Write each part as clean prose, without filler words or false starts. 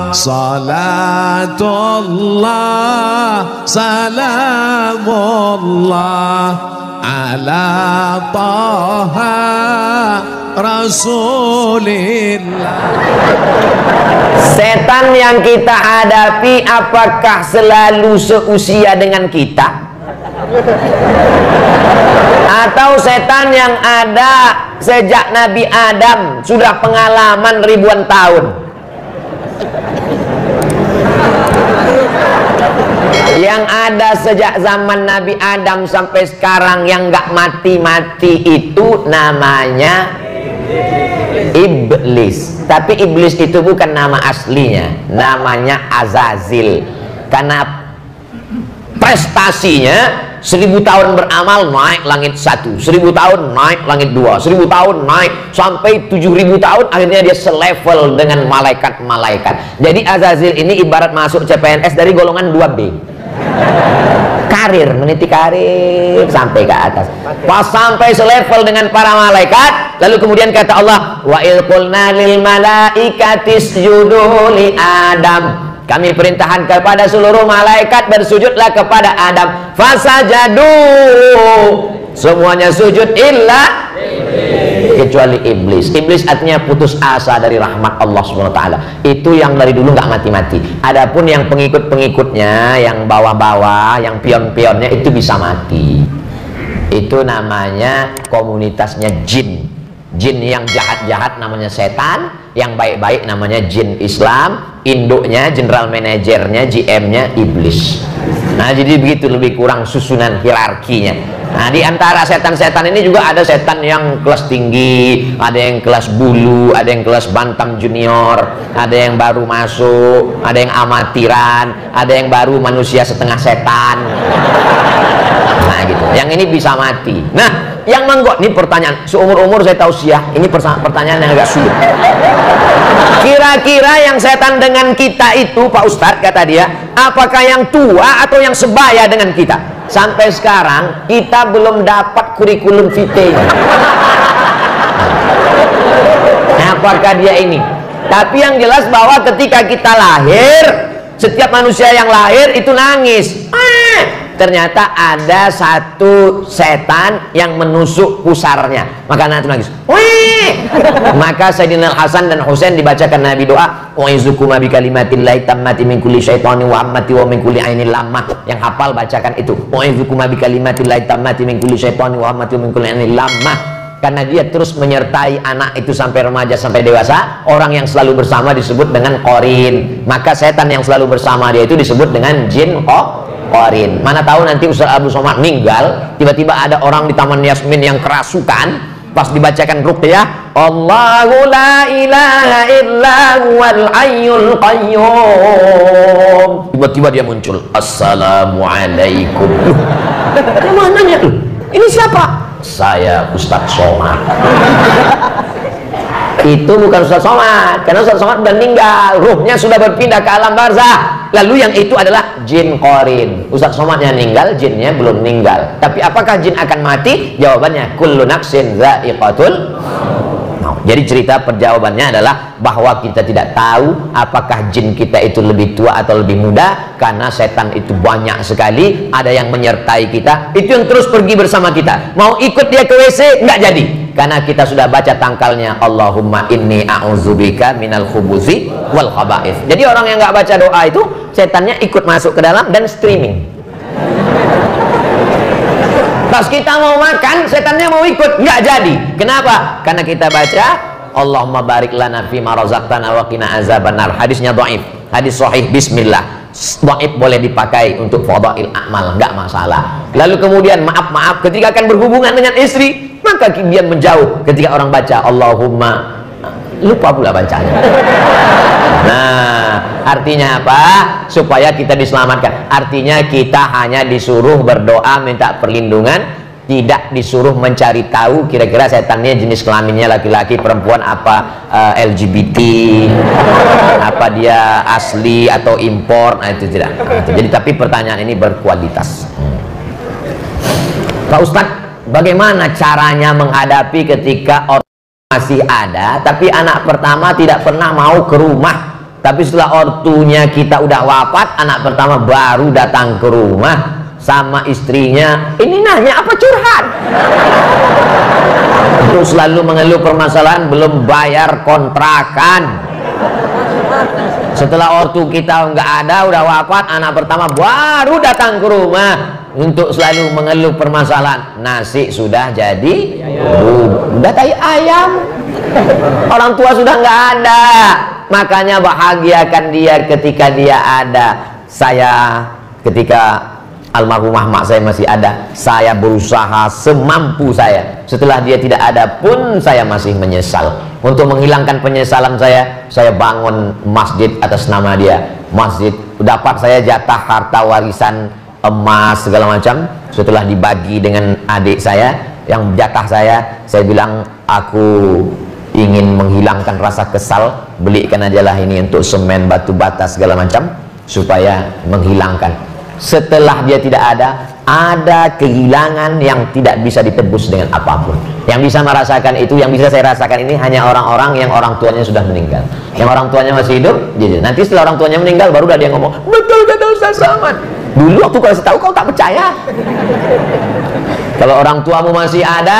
Salatullah salamullah ala taha rasulillah. Setan yang kita hadapi apakah selalu seusia dengan kita? Atau setan yang ada sejak Nabi Adam sudah pengalaman ribuan tahun? Yang ada sejak zaman Nabi Adam sampai sekarang yang nggak mati-mati itu namanya iblis. Tapi iblis itu bukan nama aslinya, namanya Azazil. Karena prestasinya 1000 tahun beramal naik langit 1, 1000 tahun naik langit 2, 1000 tahun naik sampai 7000 tahun, akhirnya dia selevel dengan malaikat-malaikat. Jadi Azazil ini ibarat masuk CPNS dari golongan 2B. Karir, meniti karir sampai ke atas. Pas sampai selevel dengan para malaikat, lalu kemudian kata Allah, wa il qulna lil malaikati isjudu li Adam. Kami perintahkan kepada seluruh malaikat bersujudlah kepada Adam. Fasajadu, semuanya sujud illa kecuali iblis. Iblis artinya putus asa dari rahmat Allah SWT. Itu yang dari dulu nggak mati-mati. Adapun yang pengikut-pengikutnya, yang bawah-bawah, yang pion-pionnya itu bisa mati. Itu namanya komunitasnya jin. Jin yang jahat-jahat namanya setan, yang baik-baik namanya jin Islam. Induknya, general manajernya, GM-nya iblis. Nah, jadi begitu lebih kurang susunan hierarkinya. Nah, di antara setan-setan ini juga ada setan yang kelas tinggi, ada yang kelas bulu, ada yang kelas bantam junior, ada yang baru masuk, ada yang amatiran, ada yang baru manusia setengah setan. Nah, gitu. Yang ini bisa mati. Nah, yang manggot, ini pertanyaan seumur-umur saya tausiah, ini pertanyaan yang agak sulit. Kira-kira yang setan dengan kita itu, Pak Ustadz, kata dia, apakah yang tua atau yang sebaya dengan kita? Sampai sekarang kita belum dapat kurikulum vitae. Apakah dia ini? Tapi yang jelas bahwa ketika kita lahir, setiap manusia yang lahir itu nangis. Ternyata ada satu setan yang menusuk pusarnya, maka anak itu nangis. Maka Sayyidina Hasan dan Husain dibacakan Nabi doa, u'izukuma bi kalimatillahi tammati min kulli syaitani wa ammati wa min kulli ainil lammah. Yang hafal bacakan itu, u'izukuma bi kalimatillahi tammati min kulli syaitani wa ammati wa min kulli ainil lammah. Karena dia terus menyertai anak itu sampai remaja, sampai dewasa. Orang yang selalu bersama disebut dengan qarin. Maka setan yang selalu bersama dia itu disebut dengan jin qarin. Mana tahu nanti Ustaz Abdul Somad meninggal, tiba-tiba ada orang di Taman Yasmin yang kerasukan, pas dibacakan ruqyah, Allahu la ilaha illa huwal hayyul qayyum, tiba-tiba dia muncul, Assalamualaikum. Mana nya? Ini siapa? Saya Ustaz Somad. Itu bukan Ustaz Somad, karena Ustaz Somad sudah meninggal, ruhnya sudah berpindah ke alam barzah. Lalu yang itu adalah jin qarin. Ustaz Somadnya meninggal, jinnya belum meninggal. Tapi apakah jin akan mati? Jawabannya kullu nafsin dha'iqatul maut. Jadi cerita perjawabannya adalah bahwa kita tidak tahu apakah jin kita itu lebih tua atau lebih muda, karena setan itu banyak sekali, ada yang menyertai kita, itu yang terus pergi bersama kita. Mau ikut dia ke WC nggak jadi, karena kita sudah baca tangkalnya, Allahumma inni a'udzubika minal khubuzi wal khaba'ith. Jadi orang yang nggak baca doa itu, setannya ikut masuk ke dalam dan streaming. Pas kita mau makan, setannya mau ikut, nggak jadi. Kenapa? Karena kita baca Allahumma barik lana fima razaqtana wa qina azabannar. Hadisnya dhaif, hadis sahih bismillah. Dhaif boleh dipakai untuk fadail amal, nggak masalah. Lalu kemudian maaf ketika akan berhubungan dengan istri, maka dia menjauh ketika orang baca Allahumma, lupa pula bacanya. Nah, artinya apa? Supaya kita diselamatkan. Artinya kita hanya disuruh berdoa minta perlindungan, tidak disuruh mencari tahu kira-kira setannya jenis kelaminnya laki-laki, perempuan, apa LGBT, apa dia asli atau impor. Nah, itu tidak. Jadi tapi pertanyaan ini berkualitas. Pak Ustadz, bagaimana caranya menghadapi ketika orang masih ada tapi anak pertama tidak pernah mau ke rumah Tapi setelah ortunya kita udah wafat, anak pertama baru datang ke rumah sama istrinya, ini nanya apa curhat? Untuk selalu mengeluh permasalahan belum bayar kontrakan. Setelah ortu kita nggak ada, udah wafat, anak pertama baru datang ke rumah untuk selalu mengeluh permasalahan. Nasi sudah jadi, udah tai ayam. Orang tua sudah nggak ada, makanya bahagiakan dia ketika dia ada. Saya ketika almarhumah mak saya masih ada, saya berusaha semampu saya. Setelah dia tidak ada pun saya masih menyesal. Untuk menghilangkan penyesalan saya bangun masjid atas nama dia. Masjid, dapat saya jatah harta warisan emas segala macam. Setelah dibagi dengan adik saya, yang jatah saya bilang, aku ingin menghilangkan rasa kesal, belikan ajalah ini untuk semen, batu bata segala macam, supaya menghilangkan. Setelah dia tidak ada kehilangan yang tidak bisa ditebus dengan apapun. Yang bisa merasakan itu, yang bisa saya rasakan ini hanya orang-orang yang orang tuanya sudah meninggal. Yang orang tuanya masih hidup, jadi nanti setelah orang tuanya meninggal baru dia ngomong, betul kata Ustaz Somad. Dulu waktu kau kasih tahu kau tak percaya. Kalau orang tuamu masih ada,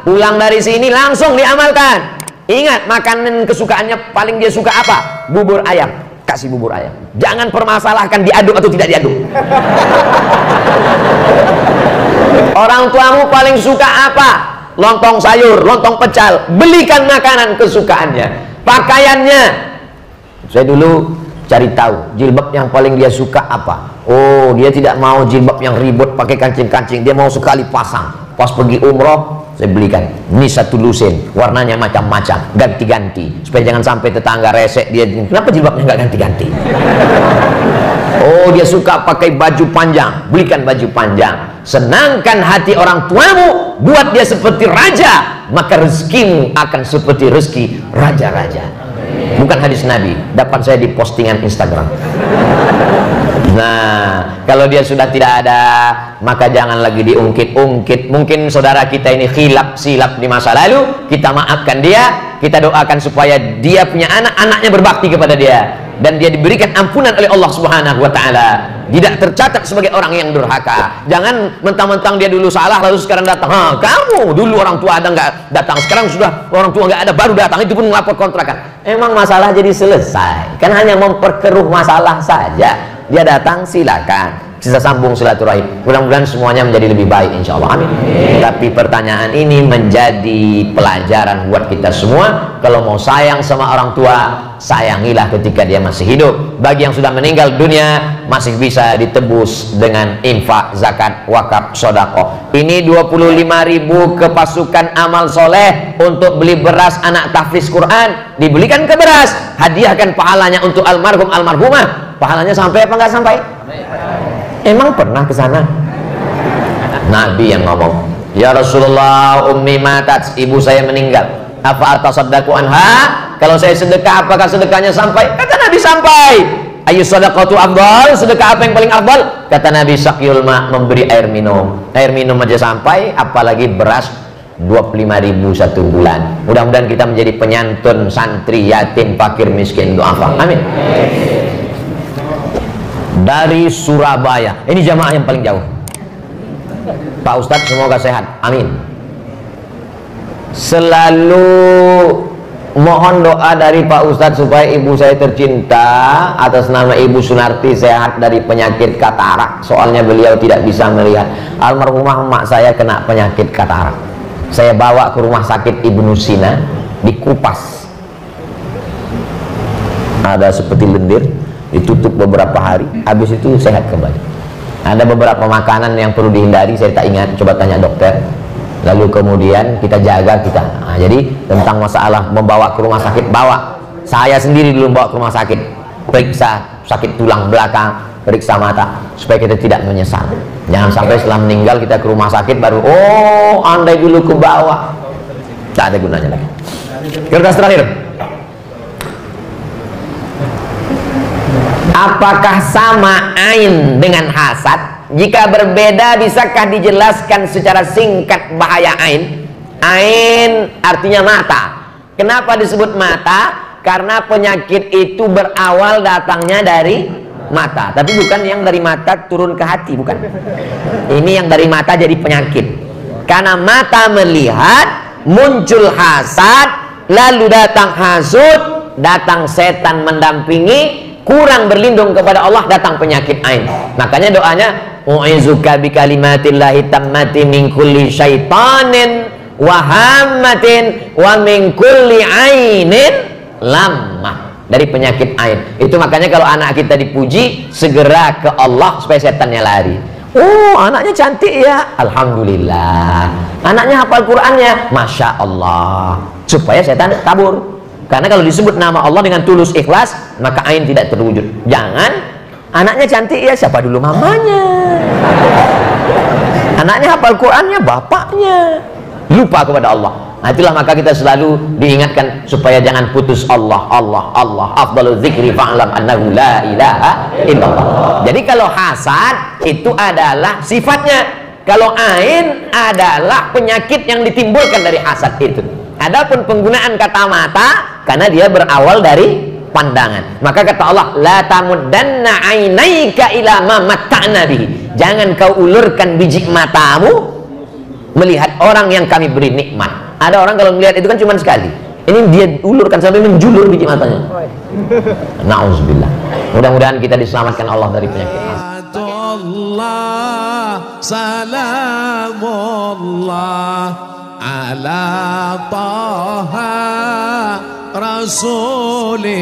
pulang dari sini langsung diamalkan. Ingat, makanan kesukaannya paling dia suka apa? Bubur ayam. Kasih bubur ayam. Jangan permasalahkan diaduk atau tidak diaduk. Orang tuamu paling suka apa? Lontong sayur, lontong pecal. Belikan makanan kesukaannya. Pakaiannya, saya dulu cari tahu jilbab yang paling dia suka apa. Oh, dia tidak mau jilbab yang ribut pakai kancing-kancing. Dia mau sekali pasang. Pas pergi umroh, saya belikan ini satu lusin, warnanya macam-macam, ganti-ganti, supaya jangan sampai tetangga resek dia, kenapa jilbabnya nggak ganti-ganti. Oh, dia suka pakai baju panjang, belikan baju panjang. Senangkan hati orang tuamu, buat dia seperti raja, maka rezekimu akan seperti rezeki raja-raja. Bukan hadis Nabi, dapat saya di postingan Instagram. Nah, kalau dia sudah tidak ada, maka jangan lagi diungkit-ungkit. Mungkin saudara kita ini silap di masa lalu, kita maafkan dia, kita doakan supaya dia punya anak, anaknya berbakti kepada dia, dan dia diberikan ampunan oleh Allah Subhanahu wa Ta'ala, tidak tercatat sebagai orang yang durhaka. Jangan mentang-mentang dia dulu salah lalu sekarang datang, kamu dulu orang tua ada nggak datang, sekarang sudah orang tua nggak ada baru datang, itu pun melapor kontrakan. Emang masalah jadi selesai? Kan hanya memperkeruh masalah saja. Dia datang, silakan, kita sambung silaturahim. Mudah-mudahan semuanya menjadi lebih baik, insya Allah, amin. Tapi pertanyaan ini menjadi pelajaran buat kita semua. Kalau mau sayang sama orang tua, sayangilah ketika dia masih hidup. Bagi yang sudah meninggal dunia, masih bisa ditebus dengan infak, zakat, wakaf, sodako. Ini 25.000 ke pasukan amal soleh untuk beli beras anak tahfiz Quran, dibelikan ke beras, hadiahkan pahalanya untuk almarhum almarhumah. Pahalanya sampai apa nggak sampai? Emang pernah ke sana? Nabi yang ngomong, ya Rasulullah, ummi matat, ibu saya meninggal, apa atasaddaqu anha? Kalau saya sedekah, apakah sedekahnya sampai? Kata Nabi sampai. Ayu sadaqatu afdal, sedekah apa yang paling afdal? Kata Nabi, sakyul ma, memberi air minum. Air minum aja sampai, apalagi beras 25.000 satu bulan. Mudah-mudahan kita menjadi penyantun santri, yatim, fakir, miskin, du'afa. Amin. Dari Surabaya, ini jamaah yang paling jauh. Pak Ustadz semoga sehat, amin. Selalu mohon doa dari Pak Ustadz supaya ibu saya tercinta atas nama Ibu Sunarti sehat dari penyakit katarak. Soalnya beliau tidak bisa melihat. Almarhumah emak saya kena penyakit katarak. Saya bawa ke rumah sakit Ibnu Sina, dikupas, ada seperti lendir, ditutup beberapa hari, habis itu sehat kembali. Ada beberapa makanan yang perlu dihindari, saya tak ingat, coba tanya dokter. Lalu kemudian kita jaga kita. Nah, jadi tentang masalah membawa ke rumah sakit, bawa. Saya sendiri dulu bawa ke rumah sakit, periksa sakit tulang belakang, periksa mata, supaya kita tidak menyesal. Jangan sampai setelah meninggal kita ke rumah sakit baru, oh andai dulu ke bawah, tak ada gunanya lagi. Kertas terakhir. Apakah sama ain dengan hasad? Jika berbeda, bisakah dijelaskan secara singkat bahaya ain? Ain artinya mata. Kenapa disebut mata? Karena penyakit itu berawal datangnya dari mata, tapi bukan yang dari mata turun ke hati, bukan. Ini yang dari mata jadi penyakit. Karena mata melihat, muncul hasad, lalu datang hasud, datang setan mendampingi, kurang berlindung kepada Allah, datang penyakit ain. Makanya doanya, u'izuka bikalimatillahi tammati min kulli syaitanin wa hammatin wa min kulli ainin lamah, dari penyakit ain. Itu makanya kalau anak kita dipuji, segera ke Allah supaya setannya lari. Oh, anaknya cantik ya, alhamdulillah. Anaknya hafal Qur'annya, masya Allah, supaya setan kabur. Karena kalau disebut nama Allah dengan tulus ikhlas, maka ain tidak terwujud. Jangan, anaknya cantik ya, siapa dulu mamanya? Anaknya hafal Qur'annya, bapaknya. Lupa kepada Allah. Nah, itulah maka kita selalu diingatkan supaya jangan putus Allah, Allah, Allah. Afdalu dzikri fa'lam annahu la ilaha illallah. Jadi kalau hasad itu adalah sifatnya. Kalau ain adalah penyakit yang ditimbulkan dari hasad itu. Adapun penggunaan kata mata karena dia berawal dari pandangan. Maka kata Allah, la tamuddanna ainaika ila ma matta'na bihi. Jangan kau ulurkan biji matamu melihat orang yang kami beri nikmat. Ada orang kalau melihat itu kan cuma sekali. Ini dia ulurkan sampai menjulur biji matanya. Nauzubillah. Mudah-mudahan kita diselamatkan Allah dari penyakit hasad. Salamullah ala Taha Rasulillah.